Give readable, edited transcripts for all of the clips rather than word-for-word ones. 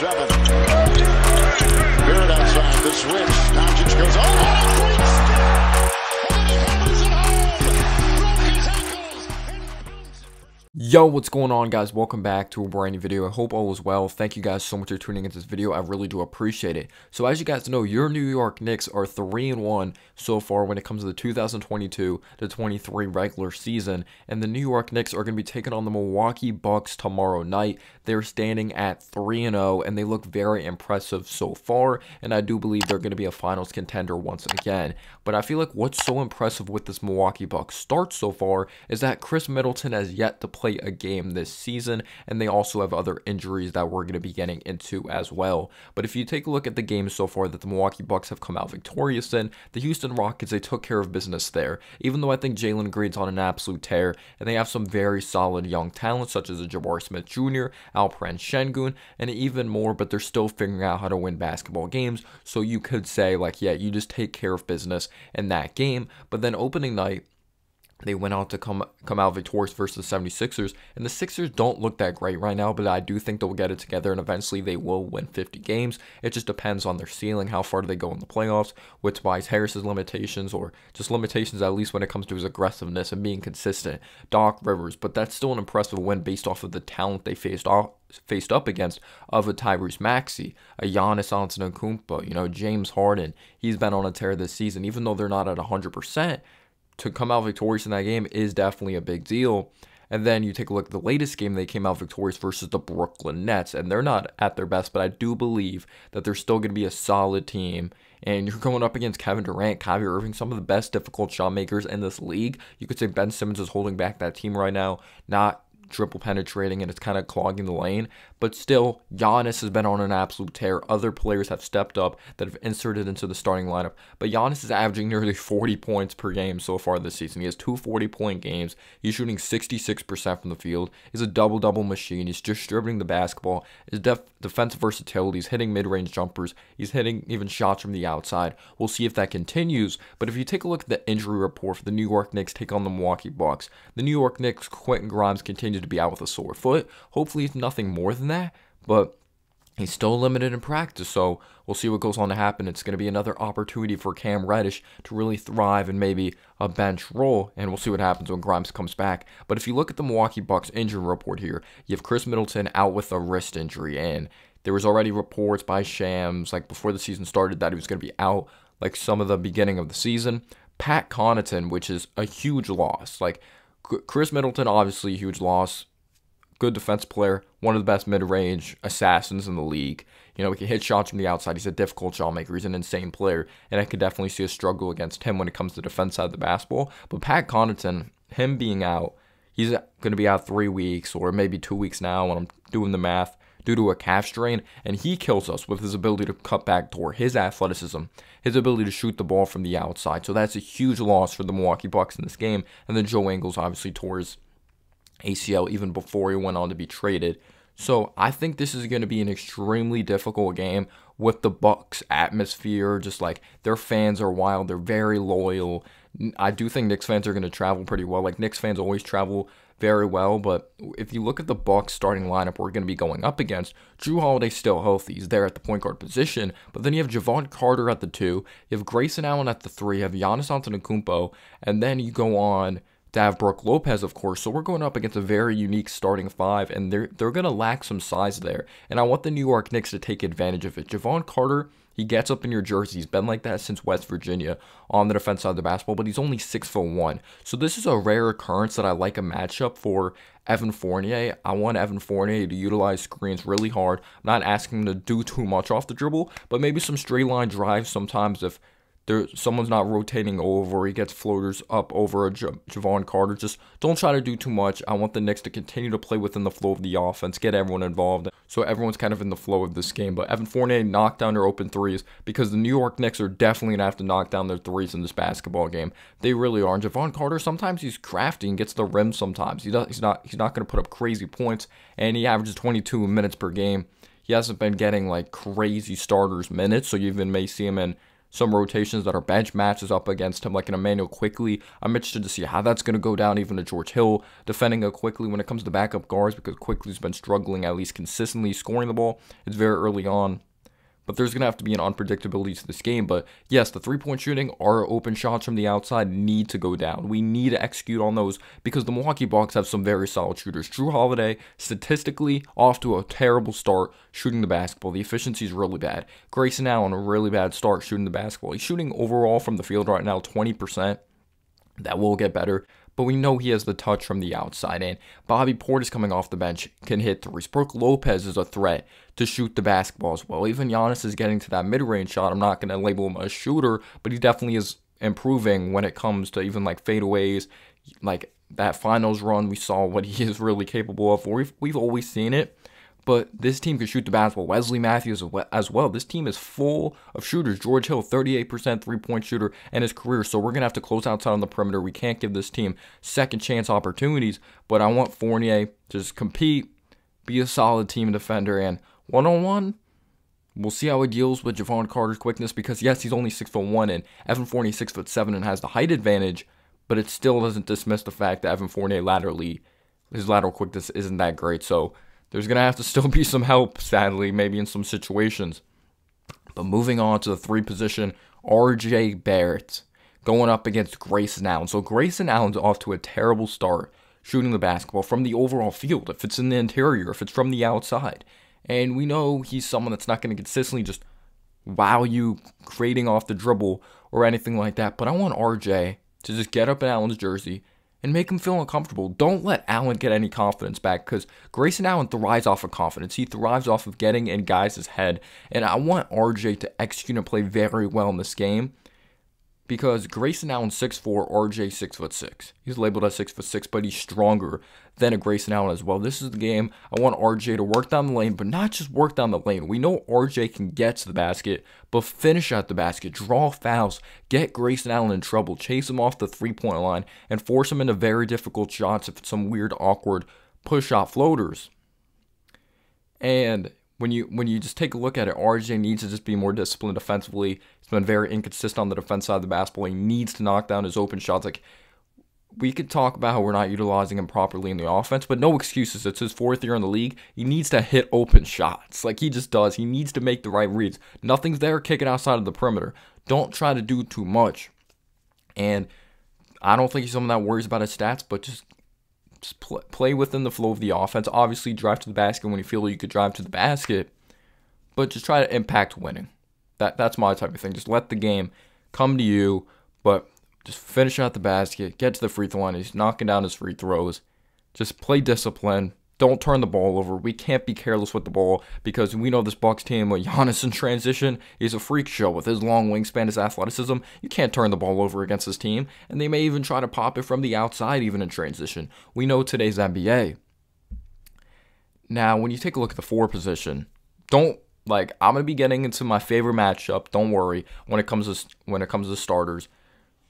7. Barrett outside, the switch. Doncic goes, oh, what a great step! And then he hammers it home! Broke his ankles! Yo, what's going on, guys? Welcome back to a brand new video. I hope all is well. Thank you guys so much for tuning into this video. I really do appreciate it. So as you guys know, your New York Knicks are 3-1 so far when it comes to the 2022-23 regular season, and the New York Knicks are going to be taking on the Milwaukee Bucks tomorrow night. They're standing at 3-0, and they look very impressive so far, and I do believe they're going to be a finals contender once again. But I feel like what's so impressive with this Milwaukee Bucks start so far is that Chris Middleton has yet to play a game this season, and they also have other injuries that we're going to be getting into as well. But if you take a look at the games so far that the Milwaukee Bucks have come out victorious in, the Houston Rockets, they took care of business there, even though I think Jalen Green's on an absolute tear, and they have some very solid young talents such as a Jabari Smith Jr., Alperen Şengün, and even more, but they're still figuring out how to win basketball games. So you could say, like, yeah, you just take care of business in that game. But then opening night, they went out to come out victorious versus the 76ers, and the Sixers don't look that great right now, but I do think they'll get it together, and eventually they will win 50 games. It just depends on their ceiling, how far do they go in the playoffs, with Tobias Harris's limitations, or just limitations at least when it comes to his aggressiveness and being consistent. Doc Rivers, but that's still an impressive win based off of the talent they faced up against of a Tyrese Maxey, a Giannis Antetokounmpo, James Harden. He's been on a tear this season, even though they're not at 100%. To come out victorious in that game is definitely a big deal. And then you take a look at the latest game, they came out victorious versus the Brooklyn Nets, and they're not at their best, but I do believe that they're still going to be a solid team. And you're going up against Kevin Durant, Kyrie Irving, some of the best difficult shot makers in this league. You could say Ben Simmons is holding back that team right now, not triple penetrating, and it's kind of clogging the lane. But still, Giannis has been on an absolute tear. Other players have stepped up that have inserted into the starting lineup. But Giannis is averaging nearly 40 points per game so far this season. He has two 40-point games. He's shooting 66% from the field. He's a double-double machine. He's distributing the basketball. His defensive versatility. He's hitting mid-range jumpers. He's hitting even shots from the outside. We'll see if that continues. But if you take a look at the injury report for the New York Knicks take on the Milwaukee Bucks, the New York Knicks, Quentin Grimes continues to be out with a sore foot. Hopefully it's nothing more than that, but he's still limited in practice, so we'll see what goes on to happen. It's going to be another opportunity for Cam Reddish to really thrive in maybe a bench role, and we'll see what happens when Grimes comes back. But if you look at the Milwaukee Bucks injury report here, you have Chris Middleton out with a wrist injury, and there was already reports by Shams, like before the season started, that he was going to be out like some of the beginning of the season. Pat Connaughton, which is a huge loss. Like Chris Middleton, obviously a huge loss. Good defense player, one of the best mid-range assassins in the league. He can hit shots from the outside. He's a difficult shot maker. He's an insane player, and I could definitely see a struggle against him when it comes to the defense side of the basketball. But Pat Connaughton, him being out, he's going to be out 3 weeks or maybe 2 weeks now when I'm doing the math, due to a calf strain, and he kills us with his ability to cut back door, his athleticism, his ability to shoot the ball from the outside. So that's a huge loss for the Milwaukee Bucks in this game. And then Joe Ingles obviously tore his ACL even before he went on to be traded. So I think this is going to be an extremely difficult game with the Bucks atmosphere. Just like their fans are wild, they're very loyal. I do think Knicks fans are going to travel pretty well. Like Knicks fans always travel very well, but if you look at the Bucks starting lineup we're going to be going up against, Jrue Holiday's still healthy. He's there at the point guard position, but then you have Javon Carter at the 2, you have Grayson Allen at the 3, you have Giannis Antetokounmpo, and then you go on to have Brook Lopez, of course. So we're going up against a very unique starting 5, and they're going to lack some size there. And I want the New York Knicks to take advantage of it. Javon Carter, he gets up in your jersey. He's been like that since West Virginia on the defense side of the basketball, but he's only 6'1". So this is a rare occurrence that I like a matchup for Evan Fournier. I want Evan Fournier to utilize screens really hard. I'm not asking him to do too much off the dribble, but maybe some straight line drives sometimes if someone's not rotating over, he gets floaters up over a Javon Carter. Just don't try to do too much. I want the Knicks to continue to play within the flow of the offense, get everyone involved, so everyone's kind of in the flow of this game. But Evan Fournier knocked down their open threes because the New York Knicks are definitely going to have to knock down their threes in this basketball game. They really are. And Javon Carter, sometimes he's crafty and gets the rim sometimes. He's not going to put up crazy points, and he averages 22 minutes per game. He hasn't been getting like crazy starters minutes, so you even may see him in some rotations that are bench matches up against him, like an Emmanuel Quickly. I'm interested to see how that's going to go down, even to George Hill defending a Quickly when it comes to backup guards, because Quickly's been struggling at least consistently scoring the ball. It's very early on. But there's going to have to be an unpredictability to this game. But yes, the three-point shooting, our open shots from the outside need to go down. We need to execute on those because the Milwaukee Bucks have some very solid shooters. Drew Holiday, statistically, off to a terrible start shooting the basketball. The efficiency is really bad. Grayson Allen, a really bad start shooting the basketball. He's shooting overall from the field right now 20%. That will get better. But we know he has the touch from the outside, and Bobby Portis coming off the bench can hit threes. Brook Lopez is a threat to shoot the basketball as well. Even Giannis is getting to that mid-range shot. I'm not going to label him a shooter, but he definitely is improving when it comes to even like fadeaways, like that finals run. We saw what he is really capable of. We've always seen it. But this team can shoot the basketball. Wesley Matthews as well. This team is full of shooters. George Hill, 38% three-point shooter in his career. So we're going to have to close outside on the perimeter. We can't give this team second chance opportunities. But I want Fournier to just compete, be a solid team defender. And one-on-one, we'll see how he deals with Javon Carter's quickness. Because, yes, he's only 6'1", and Evan Fournier 6'7" and has the height advantage. But it still doesn't dismiss the fact that Evan Fournier his lateral quickness isn't that great. So there's going to have to still be some help, sadly, maybe in some situations. But moving on to the three position, R.J. Barrett going up against Grayson Allen. So Grayson Allen's off to a terrible start shooting the basketball from the overall field, if it's in the interior, if it's from the outside. And we know he's someone that's not going to consistently just wow you creating off the dribble or anything like that. But I want R.J. to just get up in Allen's jersey and make him feel uncomfortable. Don't let Allen get any confidence back, because Grayson Allen thrives off of confidence. He thrives off of getting in guys' head. And I want RJ to execute and play very well in this game, because Grayson Allen 6'4", RJ 6'6". He's labeled as 6'6", but he's stronger than a Grayson Allen as well. This is the game. I want RJ to work down the lane, but not just work down the lane. We know RJ can get to the basket, but finish at the basket, draw fouls, get Grayson Allen in trouble, chase him off the three-point line, and force him into very difficult shots if it's some weird, awkward push-shot floaters. And when you just take a look at it, RJ needs to just be more disciplined defensively. He's been very inconsistent on the defense side of the basketball. He needs to knock down his open shots. Like, we could talk about how we're not utilizing him properly in the offense, but no excuses. It's his 4th year in the league. He needs to hit open shots. Like, he just does. He needs to make the right reads. Nothing's there kicking outside of the perimeter. Don't try to do too much. And I don't think he's someone that worries about his stats, but just play within the flow of the offense. Obviously, drive to the basket when you feel you could drive to the basket, but just try to impact winning. That's my type of thing. Just let the game come to you, but just finish out the basket, get to the free throw line. He's knocking down his free throws. Just play discipline. Don't turn the ball over. We can't be careless with the ball, because we know this Bucks team with Giannis in transition is a freak show with his long wingspan, his athleticism. You can't turn the ball over against this team, and they may even try to pop it from the outside even in transition. We know today's NBA. Now, when you take a look at the 4 position, I'm going to be getting into my favorite matchup. Don't worry when it comes to starters.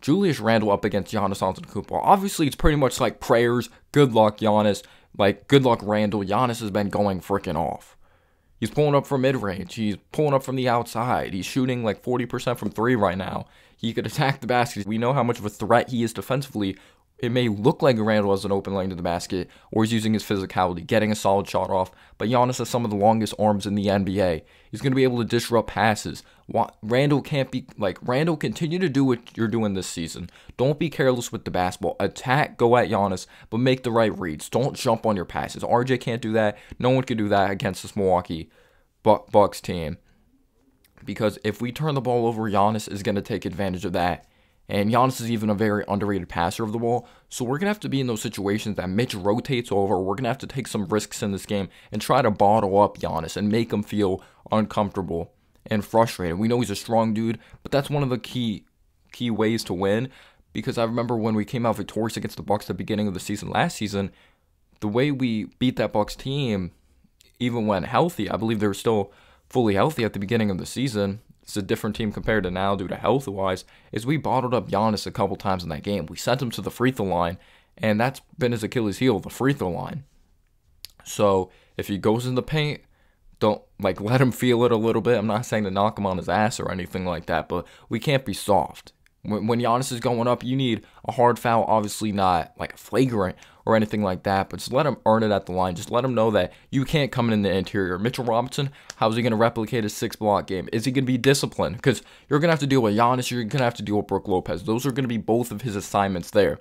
Julius Randle up against Giannis Antetokounmpo. Obviously, it's pretty much like prayers. Good luck, Giannis. Good luck, Randle. Giannis has been going freaking off. He's pulling up from mid-range. He's pulling up from the outside. He's shooting 40% from 3 right now. He could attack the basket. We know how much of a threat he is defensively. It may look like Randle has an open lane to the basket, or he's using his physicality, getting a solid shot off, but Giannis has some of the longest arms in the NBA. He's going to be able to disrupt passes. Randle continue to do what you're doing this season. Don't be careless with the basketball. Attack, go at Giannis, but make the right reads. Don't jump on your passes. RJ can't do that. No one can do that against this Milwaukee Bucks team, because if we turn the ball over, Giannis is going to take advantage of that. And Giannis is even a very underrated passer of the ball. So we're going to have to be in those situations that Mitch rotates over. We're going to have to take some risks in this game and try to bottle up Giannis and make him feel uncomfortable and frustrated. We know he's a strong dude, but that's one of the key ways to win. Because I remember when we came out victorious against the Bucks at the beginning of the season last season, the way we beat that Bucks team, even when healthy, I believe they were still fully healthy at the beginning of the season. It's a different team compared to now due to health-wise, is we bottled up Giannis a couple times in that game. We sent him to the free throw line, and that's been his Achilles heel, the free throw line. So if he goes in the paint, don't, like, let him feel it a little bit. I'm not saying to knock him on his ass or anything like that, but we can't be soft. When Giannis is going up, you need a hard foul, obviously not like flagrant or anything like that, but just let him earn it at the line. Just let him know that you can't come in the interior. Mitchell Robinson, how's he going to replicate a 6-block game? Is he going to be disciplined? Because you're going to have to deal with Giannis, you're going to have to deal with Brook Lopez. Those are going to be both of his assignments there.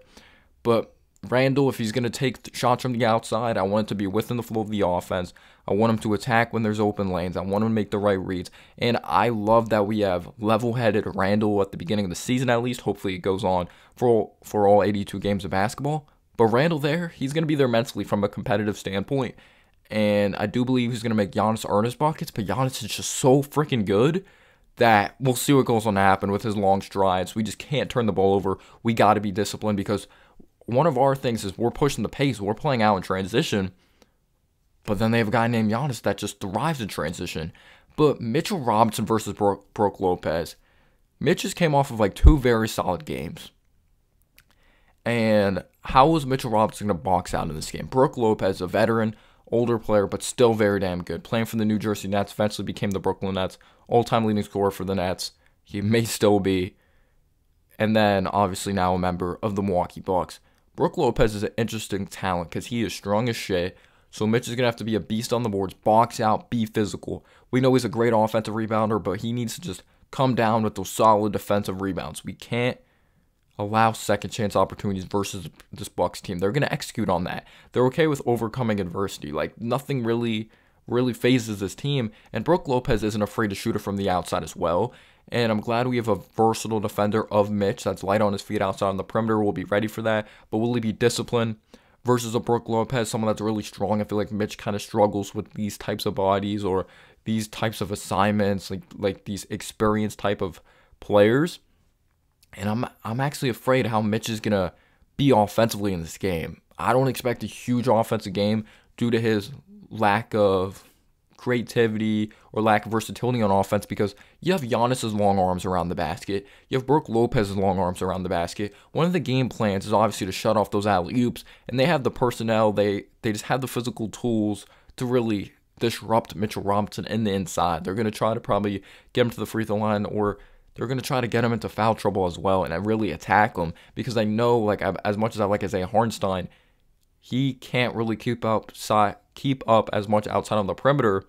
But Randall, if he's going to take shots from the outside, I want it to be within the flow of the offense. I want him to attack when there's open lanes. I want him to make the right reads. And I love that we have level-headed Randall at the beginning of the season at least. Hopefully it goes on for all 82 games of basketball. But Randall there, he's going to be there mentally from a competitive standpoint. And I do believe he's going to make Giannis earn his buckets. But Giannis is just so freaking good that we'll see what goes on to happen with his long strides. We just can't turn the ball over. We got to be disciplined because one of our things is we're pushing the pace. We're playing out in transition. But then they have a guy named Giannis that just thrives in transition. But Mitchell Robinson versus Brook Lopez. Mitch just came off of like 2 very solid games. And how was Mitchell Robinson going to box out in this game? Brook Lopez, a veteran, older player, but still very damn good. Playing for the New Jersey Nets, eventually became the Brooklyn Nets. All-time leading scorer for the Nets. He may still be. And then, obviously, now a member of the Milwaukee Bucks. Brook Lopez is an interesting talent because he is strong as shit. So Mitch is going to have to be a beast on the boards, box out, be physical. We know he's a great offensive rebounder, but he needs to just come down with those solid defensive rebounds. We can't allow second chance opportunities versus this Bucks team. They're going to execute on that. They're okay with overcoming adversity. Like, nothing really phases this team. And Brook Lopez isn't afraid to shoot it from the outside as well. And I'm glad we have a versatile defender of Mitch that's light on his feet outside on the perimeter. We'll be ready for that. But will he be disciplined versus a Brook Lopez, someone that's really strong? I feel like Mitch kind of struggles with these types of bodies or these types of assignments, like these experienced type of players. And I'm actually afraid how Mitch is going to be offensively in this game. I don't expect a huge offensive game due to his lack of creativity or lack of versatility on offense because you have Giannis's long arms around the basket. You have Brook Lopez's long arms around the basket. One of the game plans is obviously to shut off those alley-oops, and they have the personnel. They just have the physical tools to really disrupt Mitchell Robinson in the inside. They're going to try to probably get him to the free throw line, or they're going to try to get him into foul trouble as well and really attack him because I know, like, as much as I like Isaiah Hartenstein, he can't really keep up as much outside on the perimeter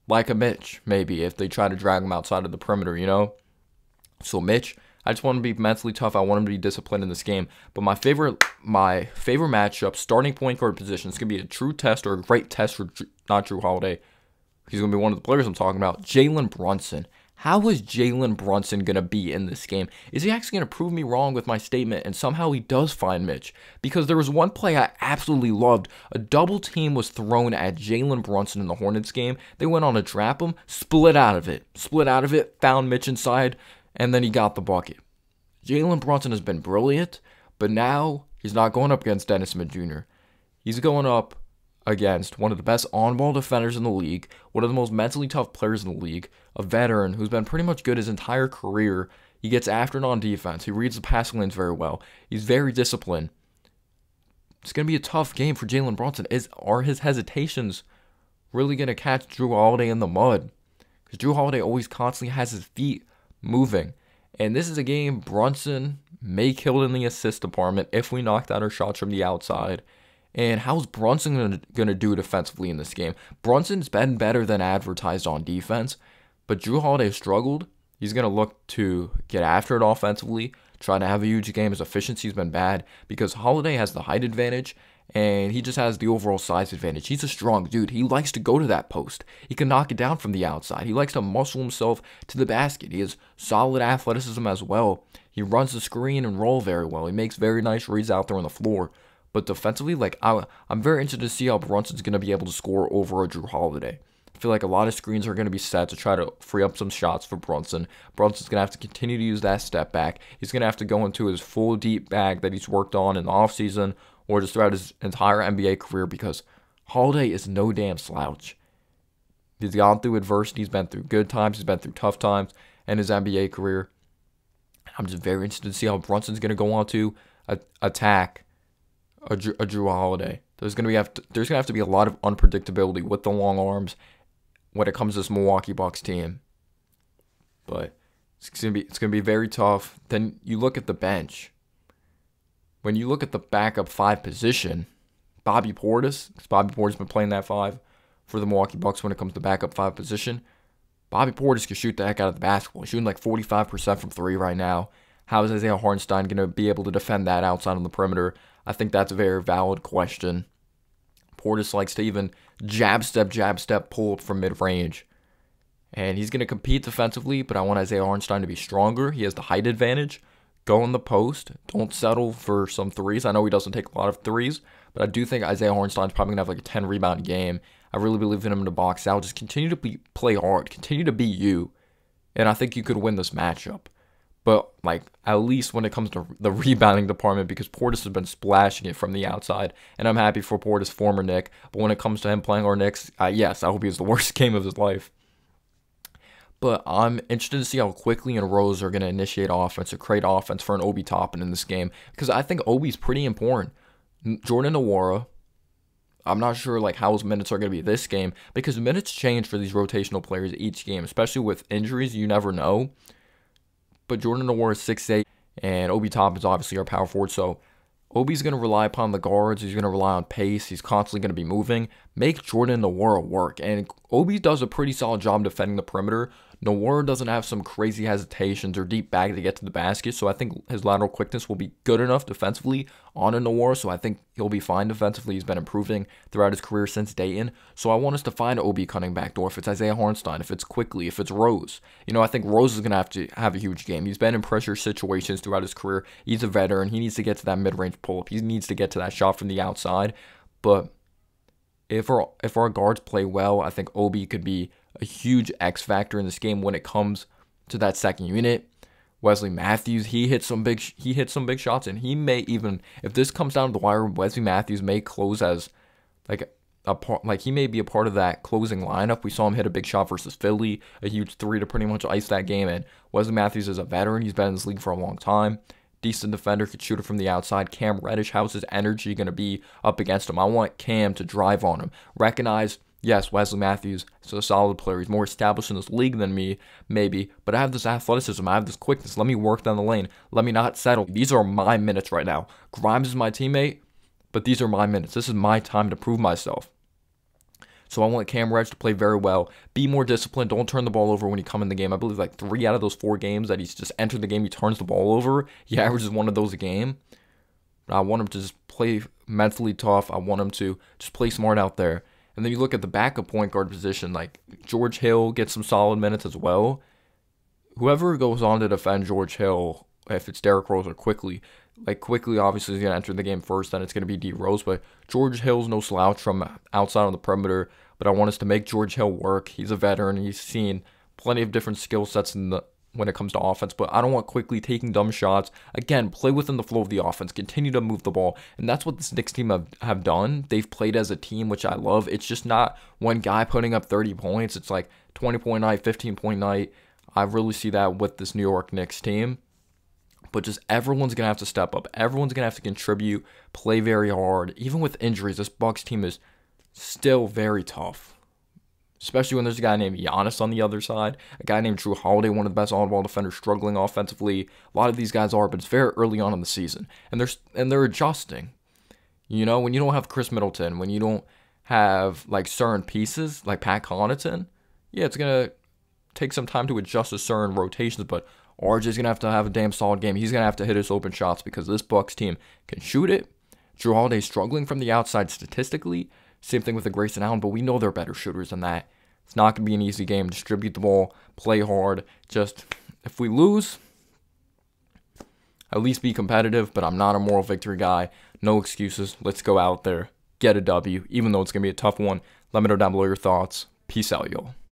like a Mitch, maybe, if they try to drag him outside of the perimeter, you know? So Mitch, I just want to be mentally tough. I want him to be disciplined in this game. But my favorite matchup, starting point guard position, is going to be a true test or a great test for not Jrue Holiday. He's going to be one of the players I'm talking about, Jalen Brunson. How is Jalen Brunson going to be in this game? Is he actually going to prove me wrong with my statement and somehow he does find Mitch? Because there was one play I absolutely loved. A double team was thrown at Jalen Brunson in the Hornets game. They went on to trap him, split out of it, found Mitch inside, and then he got the bucket. Jalen Brunson has been brilliant, but now he's not going up against Dennis Smith Jr. He's going up against one of the best on-ball defenders in the league, one of the most mentally tough players in the league, a veteran who's been pretty much good his entire career. He gets after it on defense. He reads the passing lanes very well. He's very disciplined. It's going to be a tough game for Jalen Brunson. Are his hesitations really going to catch Jrue Holiday in the mud? Because Jrue Holiday always constantly has his feet moving. And this is a game Brunson may kill in the assist department if we knock down our shots from the outside. And how's Brunson going to do defensively in this game? Brunson's been better than advertised on defense, but Jrue Holiday struggled. He's going to look to get after it offensively, try to have a huge game. His efficiency's been bad because Holiday has the height advantage, and he just has the overall size advantage. He's a strong dude. He likes to go to that post. He can knock it down from the outside. He likes to muscle himself to the basket. He has solid athleticism as well. He runs the screen and roll very well. He makes very nice reads out there on the floor. But defensively, like, I'm very interested to see how Brunson's going to be able to score over a Jrue Holiday. I feel like a lot of screens are going to be set to try to free up some shots for Brunson. Brunson's going to have to continue to use that step back. He's going to have to go into his full deep bag that he's worked on in the offseason or just throughout his entire NBA career because Holiday is no damn slouch. He's gone through adversity. He's been through good times. He's been through tough times in his NBA career. I'm just very interested to see how Brunson's going to go on to attack a Jrue Holiday. There's gonna have to be a lot of unpredictability with the long arms when it comes to this Milwaukee Bucks team. But it's gonna be very tough. Then you look at the bench. When you look at the backup 5 position, Bobby Portis, because Bobby Portis has been playing that 5 for the Milwaukee Bucks when it comes to backup 5 position. Bobby Portis can shoot the heck out of the basketball. He's shooting like 45% from 3 right now. How is Isaiah Hartenstein going to be able to defend that outside on the perimeter? I think that's a very valid question. Portis likes to even jab step, pull up from mid-range. And he's going to compete defensively, but I want Isaiah Hartenstein to be stronger. He has the height advantage. Go in the post. Don't settle for some threes. I know he doesn't take a lot of threes, but I do think Isaiah Hartenstein's probably going to have like a 10-rebound game. I really believe in him to box out. Just continue to play hard. Continue to be you. And I think you could win this matchup. But, like, at least when it comes to the rebounding department, because Portis has been splashing it from the outside, and I'm happy for Portis, former Knick. But when it comes to him playing our Knicks, yes, I hope he has the worst game of his life. But I'm interested to see how quickly and Rose are going to initiate offense or create offense for an Obi Toppin in this game, because I think Obi's pretty important. Jordan Nwora, I'm not sure like how his minutes are going to be this game, because minutes change for these rotational players each game, especially with injuries. You never know. But Jordan Nwora is 6'8", and Obi Toppin is obviously our power forward. So Obi's going to rely upon the guards. He's going to rely on pace. He's constantly going to be moving. Make Jordan Nwora work. And Obi does a pretty solid job defending the perimeter. Nwora doesn't have some crazy hesitations or deep bag to get to the basket. So I think his lateral quickness will be good enough defensively on a Nwora. So I think he'll be fine defensively. He's been improving throughout his career since Dayton. So I want us to find Obi cutting backdoor. If it's Isaiah Hartenstein, if it's Quickly, if it's Rose. You know, I think Rose is going to have a huge game. He's been in pressure situations throughout his career. He's a veteran. He needs to get to that mid-range pull-up. He needs to get to that shot from the outside. But if our guards play well, I think Obi could be a huge X factor in this game when it comes to that second unit. Wesley Matthews, he hit some big shots, and he may even, if this comes down to the wire, Wesley Matthews may close as he may be a part of that closing lineup. We saw him hit a big shot versus Philly, a huge 3 to pretty much ice that game. And Wesley Matthews is a veteran. He's been in this league for a long time. Decent defender, could shoot it from the outside. Cam Reddish, how's his energy going to be up against him? I want Cam to drive on him. Recognize, yes, Wesley Matthews is a solid player. He's more established in this league than me, maybe. But I have this athleticism. I have this quickness. Let me work down the lane. Let me not settle. These are my minutes right now. Grimes is my teammate, but these are my minutes. This is my time to prove myself. So I want Cam Reddish to play very well. Be more disciplined. Don't turn the ball over when you come in the game. I believe like 3 out of those 4 games that he's just entered the game, he turns the ball over. He averages 1 of those a game. But I want him to just play mentally tough. I want him to just play smart out there. And then you look at the backup point guard position, like George Hill gets some solid minutes as well. Whoever goes on to defend George Hill, if it's Derrick Rose or Quickly, like Quickly obviously is going to enter the game first, then it's going to be D Rose. But George Hill's no slouch from outside on the perimeter. But I want us to make George Hill work. He's a veteran. He's seen plenty of different skill sets when it comes to offense. But I don't want Quickly taking dumb shots. Again, play within the flow of the offense. Continue to move the ball. And that's what this Knicks team have done. They've played as a team, which I love. It's just not one guy putting up 30 points. It's like 20-point night, 15-point night. I really see that with this New York Knicks team. But just everyone's going to have to step up. Everyone's going to have to contribute, play very hard. Even with injuries, this Bucks team is still very tough. Especially when there's a guy named Giannis on the other side. A guy named Drew Holiday, one of the best on-ball defenders, struggling offensively. A lot of these guys are, but it's very early on in the season. And they're adjusting. You know, when you don't have Chris Middleton, when you don't have like certain pieces, like Pat Connaughton, yeah, it's going to take some time to adjust to certain rotations, but RJ's going to have a damn solid game. He's going to have to hit his open shots because this Bucks team can shoot it. Drew Holiday's struggling from the outside statistically. Same thing with the Grayson Allen, but we know they're better shooters than that. It's not going to be an easy game. Distribute the ball, play hard. Just, if we lose, at least be competitive, but I'm not a moral victory guy. No excuses. Let's go out there, get a W, even though it's going to be a tough one. Let me know down below your thoughts. Peace out, y'all.